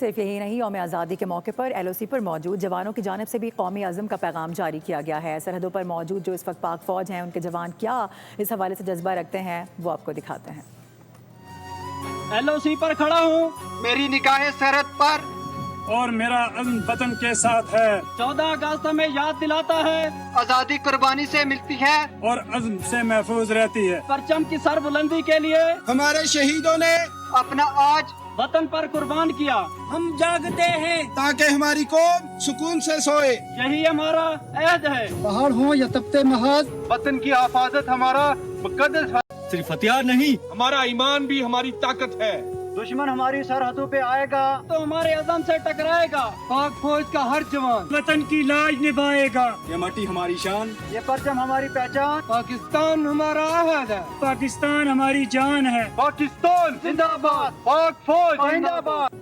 सिर्फ यही नहीं, यौम आज़ादी के मौके पर LOC पर मौजूद जवानों की जानिब से भी कौमी अज़म का पैगाम जारी किया गया है। सरहदों पर मौजूद जो इस वक्त पाक फ़ौज हैं, उनके जवान क्या इस हवाले से जज्बा रखते हैं, वो आपको दिखाते हैं। LOC पर खड़ा हूँ, मेरी निगाहें सरहद पर और मेरा अज़्म वतन के साथ है। 14 अगस्त हमें याद दिलाता है, आज़ादी कुर्बानी से मिलती है और अज़्म से महफूज रहती है। परचम की सरबुलंदी के लिए हमारे शहीदों ने अपना आज वतन पर कुर्बान किया। हम जागते हैं ताकि हमारी कौम सुकून से सोए। यही हमारा अहद है। पहाड़ हो या तपते महाज, वतन की हिफाजत हमारा मुकद्दस है। सिर्फ हथियार नहीं, हमारा ईमान भी हमारी ताकत है। दुश्मन हमारी सरहदों पे आएगा तो हमारे अज़म से टकराएगा। पाक फौज का हर जवान वतन की लाज निभाएगा। ये माटी हमारी शान, ये परचम हमारी पहचान। पाकिस्तान हमारा अहद है। पाकिस्तान हमारी जान है। पाकिस्तान जिंदाबाद, पाक फौज जिंदाबाद।